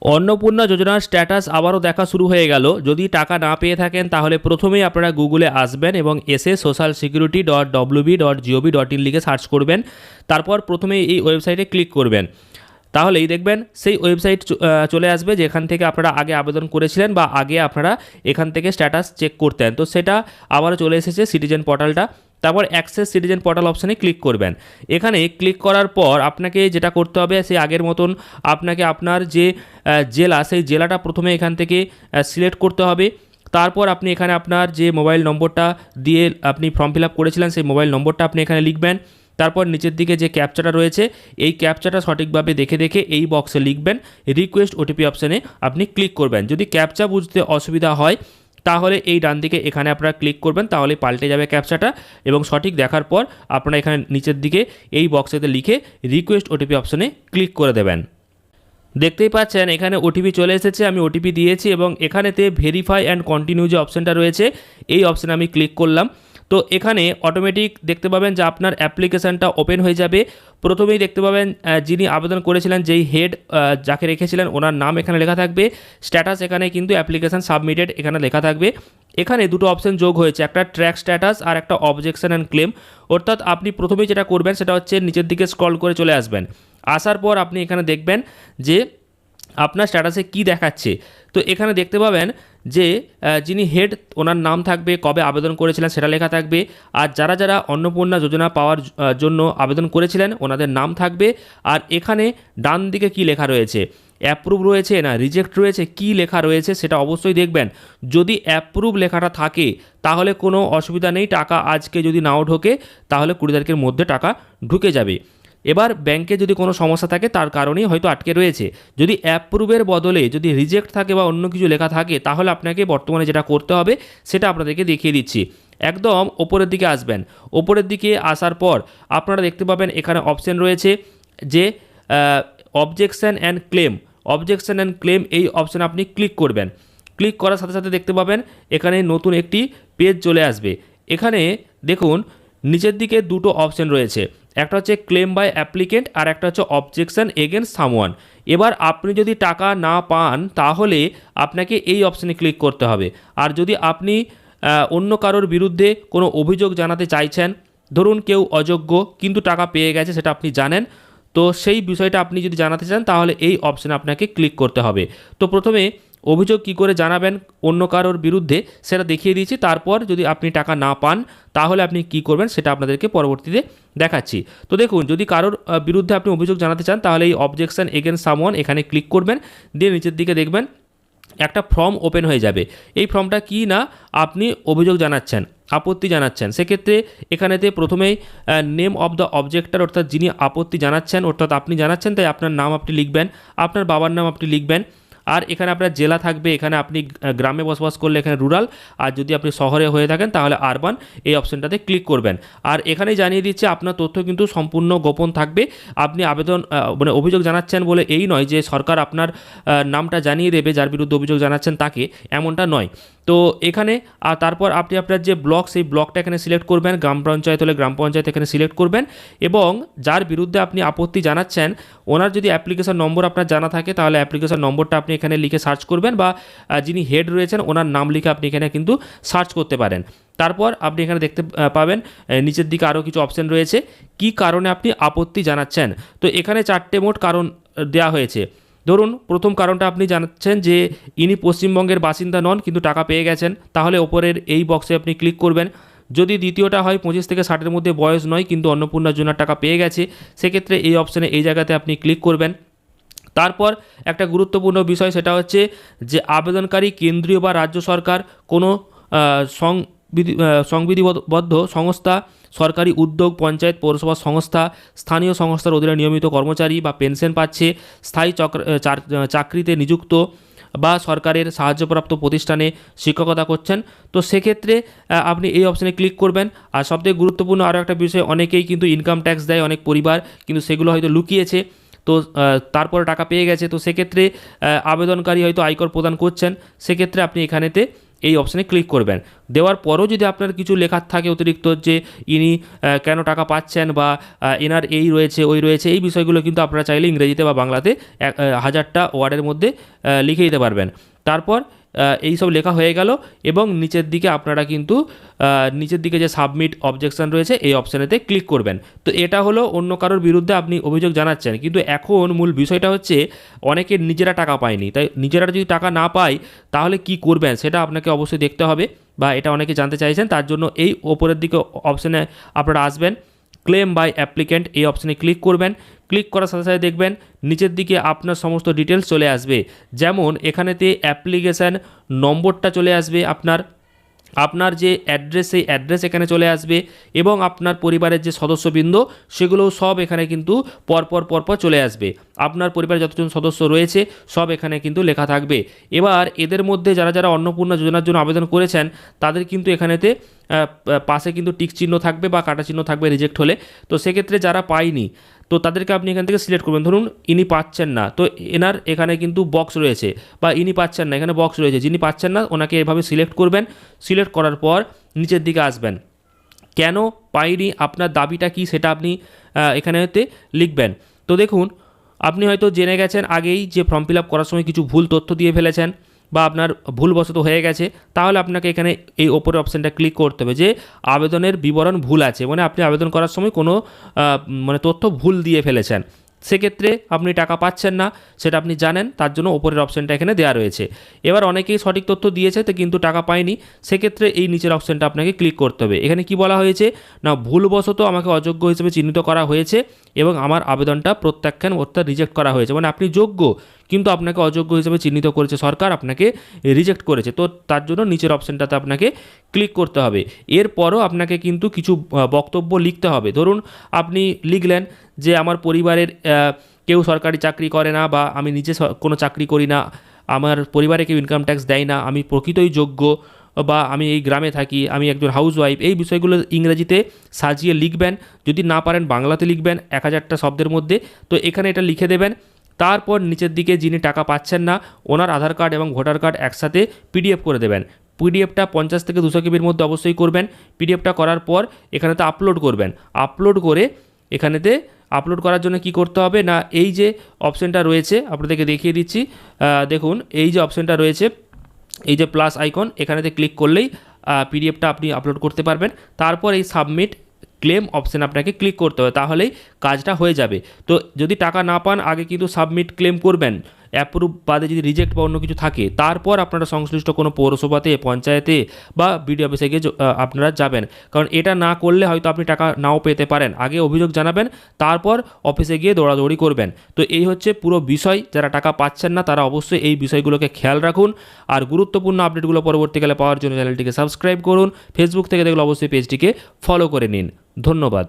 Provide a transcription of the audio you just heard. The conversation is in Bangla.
অন্নপূর্ণা যোজনার স্ট্যাটাস আবারও দেখা শুরু হয়ে গেল। যদি টাকা না পেয়ে থাকেন তাহলে প্রথমেই আপনারা গুগলে আসবেন এবং এসে socialsecurity.wb.gov.in লিখে সার্চ করবেন। তারপর প্রথমেই এই ওয়েবসাইটে ক্লিক করবেন। তাহলেই দেখবেন সেই ওয়েবসাইট চলে আসবে যেখান থেকে আপনারা আগে আবেদন করেছিলেন বা আগে আপনারা এখান থেকে স্ট্যাটাস চেক করতেন। তো সেটা আবারও চলে এসেছে সিটিজেন পোর্টালটা। তারপর অ্যাক্সেস সিটিজেন পোর্টাল অপশানে ক্লিক করবেন। এখানে ক্লিক করার পর আপনাকে যেটা করতে হবে সেই আগের মতন আপনাকে আপনার যে জেলা সেই জেলাটা প্রথমে এখান থেকে সিলেক্ট করতে হবে। তারপর আপনি এখানে আপনার যে মোবাইল নম্বরটা দিয়ে আপনি ফর্ম ফিল আপ করেছিলেন সেই মোবাইল নম্বরটা আপনি এখানে লিখবেন। তারপর নিচের দিকে যে ক্যাপচাটা রয়েছে এই ক্যাপচাটা সঠিকভাবে দেখে এই বক্সে লিখবেন। রিকোয়েস্ট ওটিপি অপশানে আপনি ক্লিক করবেন। যদি ক্যাপচা বুঝতে অসুবিধা হয় তাহলে এই ডান দিকে এখানে আপনারা ক্লিক করবেন, তাহলে পাল্টে যাবে ক্যাপচাটা এবং সঠিক দেখার পর আপনারা এখানে নিচের দিকে এই বক্সেতে লিখে রিকোয়েস্ট ওটিপি অপশানে ক্লিক করে দেবেন। দেখতেই পাচ্ছেন এখানে ওটিপি চলে এসেছে, আমি ওটিপি দিয়েছি এবং এখানেতে ভেরিফাই অ্যান্ড কন্টিনিউ যে অপশানটা রয়েছে এই অপশানে আমি ক্লিক করলাম। তো এখানে অটোমেটিক দেখতে পাবেন যে আপনার অ্যাপ্লিকেশানটা ওপেন হয়ে যাবে। প্রথমেই দেখতে পাবেন যিনি আবেদন করেছিলেন যেই হেড যাকে রেখেছিলেন ওনার নাম এখানে লেখা থাকবে। স্ট্যাটাস এখানে কিন্তু অ্যাপ্লিকেশান সাবমিটেড এখানে লেখা থাকবে। এখানে দুটো অপশান যোগ হয়েছে, একটা ট্র্যাক স্ট্যাটাস আর একটা অবজেকশন অ্যান্ড ক্লেম। অর্থাৎ আপনি প্রথমেই যেটা করবেন সেটা হচ্ছে নিচের দিকে স্ক্রল করে চলে আসবেন। আসার পর আপনি এখানে দেখবেন যে আপনার স্ট্যাটাসে কি দেখাচ্ছে। তো এখানে দেখতে পাবেন যে যিনি হেড ওনার নাম থাকবে, কবে আবেদন করেছিলেন সেটা লেখা থাকবে, আর যারা যারা অন্নপূর্ণা যোজনা পাওয়ার জন্য আবেদন করেছিলেন ওনাদের নাম থাকবে। আর এখানে ডান দিকে কি লেখা রয়েছে, অ্যাপ্রুভ রয়েছে না রিজেক্ট রয়েছে, কি লেখা রয়েছে সেটা অবশ্যই দেখবেন। যদি অ্যাপ্রুভ লেখাটা থাকে তাহলে কোনো অসুবিধা নেই, টাকা আজকে যদি নাও ঢোকে তাহলে 20 তারিখের মধ্যে টাকা ঢুকে যাবে। এবার ব্যাংকে যদি কোনো সমস্যা থাকে তার কারণেই হয়তো আটকে রয়েছে। যদি অ্যাপ্রুভের বদলে যদি রিজেক্ট থাকে বা অন্য কিছু লেখা থাকে তাহলে আপনাকে বর্তমানে যেটা করতে হবে সেটা আপনাদেরকে দেখিয়ে দিচ্ছি। একদম ওপরের দিকে আসবেন। ওপরের দিকে আসার পর আপনারা দেখতে পাবেন এখানে অপশান রয়েছে যে objection and claim. Objection and claim এই অপশানে আপনি ক্লিক করবেন। ক্লিক করার সাথে সাথে দেখতে পাবেন এখানে নতুন একটি পেজ চলে আসবে। এখানে দেখুন নিচের দিকে দুটো অপশান রয়েছে, একটা হচ্ছে ক্লেম বাই অ্যাপ্লিকেন্ট আর একটা হচ্ছে অবজেকশন এগেনস্ট সামওয়ান। এবার আপনি যদি টাকা না পান তাহলে আপনাকে এই অপশানে ক্লিক করতে হবে। আর যদি আপনি অন্য কারোর বিরুদ্ধে কোনো অভিযোগ জানাতে চাইছেন, ধরুন কেউ অযোগ্য কিন্তু টাকা পেয়ে গেছে সেটা আপনি জানেন, তো সেই বিষয়টা আপনি যদি জানাতে চান তাহলে এই অপশানে আপনাকে ক্লিক করতে হবে। তো প্রথমে অভিযোগ কী করে জানাবেন অন্য কারোর বিরুদ্ধে সেটা দেখিয়ে দিয়েছি। তারপর যদি আপনি টাকা না পান তাহলে আপনি কি করবেন সেটা আপনাদেরকে পরবর্তীতে দেখাচ্ছি। তো দেখুন যদি কারোর বিরুদ্ধে আপনি অভিযোগ জানাতে চান তাহলে এই অবজেকশন এগেনস্ট সামওয়ান এখানে ক্লিক করবেন, দিয়ে নিচের দিকে দেখবেন একটা ফর্ম ওপেন হয়ে যাবে। এই ফর্মটা কি না আপনি অভিযোগ জানাচ্ছেন, আপত্তি জানাচ্ছেন, সেক্ষেত্রে এখানেতে প্রথমেই নেম অফ দ্য অবজেক্টর অর্থাৎ যিনি আপত্তি জানাচ্ছেন অর্থাৎ আপনি জানাচ্ছেন তাই আপনার নাম আপনি লিখবেন, আপনার বাবার নাম আপনি লিখবেন। আর এখানে আপনার জেলা থাকবে, এখানে আপনি গ্রামে বসবাস করলে এখানে রুরাল, আর যদি আপনি শহরে হয়ে থাকেন তাহলে আরবান, এই অপশানটাতে ক্লিক করবেন। আর এখানেই জানিয়ে দিচ্ছে আপনার তথ্য কিন্তু সম্পূর্ণ গোপন থাকবে। আপনি আবেদন মানে অভিযোগ জানাচ্ছেন বলে এই নয় যে সরকার আপনার নামটা জানিয়ে দেবে যার বিরুদ্ধে অভিযোগ জানাচ্ছেন তাকে, এমনটা নয়। তো এখানে আর তারপর আপনি আপনার যে ব্লক সেই ব্লকটা এখানে সিলেক্ট করবেন, গ্রাম পঞ্চায়েত হলে গ্রাম পঞ্চায়েত এখানে সিলেক্ট করবেন এবং যার বিরুদ্ধে আপনি আপত্তি জানাচ্ছেন ওনার যদি অ্যাপ্লিকেশন নম্বর আপনার জানা থাকে তাহলে অ্যাপ্লিকেশন নম্বরটা আপনি এখানে লিখে সার্চ করবেন বা যিনি হেড রয়েছেন ওনার নাম লিখে আপনি এখানে কিন্তু সার্চ করতে পারেন। তারপর আপনি এখানে দেখতে পাবেন নিচের দিকে আরও কিছু অপশান রয়েছে কী কারণে আপনি আপত্তি জানাচ্ছেন। তো এখানে 4টে মোট কারণ দেওয়া হয়েছে। ধরুন প্রথম কারণটা আপনি জানাচ্ছেন যে ইনি পশ্চিমবঙ্গের বাসিন্দা নন কিন্তু টাকা পেয়ে গেছেন, তাহলে ওপরের এই বক্সে আপনি ক্লিক করবেন। যদি দ্বিতীয়টা হয় 25 থেকে 60-এর মধ্যে বয়স নয় কিন্তু অন্নপূর্ণা যোজনার টাকা পেয়ে গেছে, সেক্ষেত্রে এই অপশানে এই জায়গাতে আপনি ক্লিক করবেন। তারপর একটা গুরুত্বপূর্ণ বিষয় সেটা হচ্ছে যে আবেদনকারী কেন্দ্রীয় বা রাজ্য সরকার কোনো সংবিধিবদ্ধ সংস্থা, সরকারি উদ্যোগ, পঞ্চায়েত পৌরসভা সংস্থা, স্থানীয় সংস্থার অধীনে নিয়মিত কর্মচারী বা পেনশন পাচ্ছে, স্থায়ী চাকরিতে নিযুক্ত বা সরকারের সাহায্যপ্রাপ্ত প্রতিষ্ঠানে শিক্ষকতা করছেন। তো সেক্ষেত্রে আপনি এই অপশানে ক্লিক করবেন। আর সবথেকে গুরুত্বপূর্ণ আরও একটা বিষয়, অনেকেই কিন্তু ইনকাম ট্যাক্স দেয় অনেক পরিবার, কিন্তু সেগুলো হয়তো লুকিয়েছে, তো তারপরে টাকা পেয়ে গেছে, তো সেক্ষেত্রে আবেদনকারী হয়তো আয়কর প্রদান করছেন, সেক্ষেত্রে আপনি এখানেতে এই অপশানে ক্লিক করবেন। দেওয়ার পরও যদি আপনার কিছু লেখার থাকে অতিরিক্ত যে ইনি কেন টাকা পাচ্ছেন বা এনার এই রয়েছে ওই রয়েছে, এই বিষয়গুলো কিন্তু আপনারা চাইলে ইংরেজিতে বা বাংলাতে 1000টা ওয়ার্ডের মধ্যে লিখে দিতে পারবেন। তারপর এই সব লেখা হয়ে গেল এবং নিচের দিকে আপনারা কিন্তু নিচের দিকে যে সাবমিট অবজেকশন রয়েছে এই অপশানেতে ক্লিক করবেন। তো এটা হলো অন্য কারোর বিরুদ্ধে আপনি অভিযোগ জানাচ্ছেন, কিন্তু এখন মূল বিষয়টা হচ্ছে অনেকে নিজেরা টাকা পায়নি, তাই নিজেরা যদি টাকা না পায় তাহলে কি করবেন সেটা আপনাকে অবশ্যই দেখতে হবে, বা এটা অনেকে জানতে চাইছেন। তার জন্য এই ওপরের দিকে অপশানে আপনারা আসবেন, ক্লেম বাই অ্যাপ্লিক্যান্ট এই অপশানে ক্লিক করবেন। ক্লিক করার সাথে সাথে দেখবেন নিচের দিকে আপনার সমস্ত ডিটেলস চলে আসবে, যেমন এখানেতে অ্যাপ্লিকেশান নম্বরটা চলে আসবে, আপনার যে অ্যাড্রেস সেই অ্যাড্রেস এখানে চলে আসবে এবং আপনার পরিবারের যে সদস্যবৃন্দ সেগুলোও সব এখানে কিন্তু পরপর চলে আসবে। আপনার পরিবারে যতজন সদস্য রয়েছে সব এখানে কিন্তু লেখা থাকবে। এবার এদের মধ্যে যারা অন্নপূর্ণা যোজনার জন্য আবেদন করেছেন তাদের কিন্তু এখানেতে পাশে কিন্তু টিক চিহ্ন থাকবে বা কাটা চিহ্ন থাকবে রিজেক্ট হলে। তো সেক্ষেত্রে যারা পায়নি তো তাদেরকে আপনি এখান থেকে সিলেক্ট করবেন। ধরুন ইনি পাচ্ছেন না, তো এনার এখানে কিন্তু বক্স রয়েছে, বা ইনি পাচ্ছেন না এখানে বক্স রয়েছে, যিনি পাচ্ছেন না ওনাকে এভাবে সিলেক্ট করবেন। সিলেক্ট করার পর নিচের দিকে আসবেন, কেন পাইনি আপনার দাবিটা কি সেটা আপনি এখানেতে লিখবেন। তো দেখুন আপনি হয়তো জেনে গেছেন আগেই যে ফর্ম ফিল আপ করার সময় কিছু ভুল তথ্য দিয়ে ফেলেছেন বা আপনার ভুলবশত হয়ে গেছে, তাহলে আপনাকে এখানে এই ওপরের অপশানটা ক্লিক করতে হবে যে আবেদনের বিবরণ ভুল আছে, মানে আপনি আবেদন করার সময় কোনো তথ্য ভুল দিয়ে ফেলেছেন, সেক্ষেত্রে আপনি টাকা পাচ্ছেন না সেটা আপনি জানেন, তার জন্য ওপরের অপশানটা এখানে দেওয়া রয়েছে। এবার অনেকেই সঠিক তথ্য দিয়েছে তো কিন্তু টাকা পায়নি, সেক্ষেত্রে এই নিচের অপশানটা আপনাকে ক্লিক করতে হবে। এখানে কি বলা হয়েছে না, ভুলবশত আমাকে অযোগ্য হিসেবে চিহ্নিত করা হয়েছে এবং আমার আবেদনটা প্রত্যাখ্যান অর্থাৎ রিজেক্ট করা হয়েছে, মানে আপনি যোগ্য কিন্তু আপনাকে অযোগ্য হিসেবে চিহ্নিত করেছে সরকার, আপনাকে রিজেক্ট করেছে। তো তার জন্য নিচের অপশানটাতে আপনাকে ক্লিক করতে হবে। এরপরও আপনাকে কিন্তু কিছু বক্তব্য লিখতে হবে। ধরুন আপনি লিখলেন যে আমার পরিবারের কেউ সরকারি চাকরি করে না, বা আমি নিজে কোনো চাকরি করি না, আমার পরিবারে কেউ ইনকাম ট্যাক্স দেয় না, আমি প্রকৃতই যোগ্য, বা আমি এই গ্রামে থাকি, আমি একজন হাউসওয়াইফ, এই বিষয়গুলো ইংরেজিতে সাজিয়ে লিখবেন। যদি না পারেন বাংলাতে লিখবেন 1000টা শব্দের মধ্যে। তো এখানে এটা লিখে দেবেন। তারপর নিচের দিকে যিনি টাকা পাচ্ছেন না ওনার আধার কার্ড এবং ভোটার কার্ড একসাথে পিডিএফ করে দেবেন। পিডিএফটা 50 থেকে 200 কেবির মধ্যে অবশ্যই করবেন। পিডিএফটা করার পর এখানেতে আপলোড করবেন। আপলোড করে এখানেতে আপলোড করার জন্য কি করতে হবে না, এই যে অপশানটা রয়েছে আপনাদেরকে দেখিয়ে দিচ্ছি, দেখুন এই যে অপশানটা রয়েছে, এই যে প্লাস আইকন, এখানেতে ক্লিক করলেই পিডিএফটা আপনি আপলোড করতে পারবেন। তারপর এই সাবমিট ক্লেম অপশান আপনাকে ক্লিক করতে হবে, তাহলেই কাজটা হয়ে যাবে। তো যদি টাকা না পান আগে কিন্তু সাবমিট ক্লেম করবেন, অ্যাপ্রুভ বাদে যদি রিজেক্ট বা অন্য কিছু থাকে তারপর আপনারা সংশ্লিষ্ট কোনো পৌরসভাতে, পঞ্চায়েতে বা বিডিও অফিসে গিয়ে আপনারা যাবেন, কারণ এটা না করলে হয়তো আপনি টাকা নাও পেতে পারেন। আগে অভিযোগ জানাবেন, তারপর অফিসে গিয়ে দৌড়াদৌড়ি করবেন। তো এই হচ্ছে পুরো বিষয়। যারা টাকা পাচ্ছেন না তারা অবশ্যই এই বিষয়গুলোকে খেয়াল রাখুন, আর গুরুত্বপূর্ণ আপডেটগুলো পরবর্তীকালে পাওয়ার জন্য চ্যানেলটিকে সাবস্ক্রাইব করুন। ফেসবুক থেকে দেখলে অবশ্যই পেজটিকে ফলো করে নিন। ধন্যবাদ।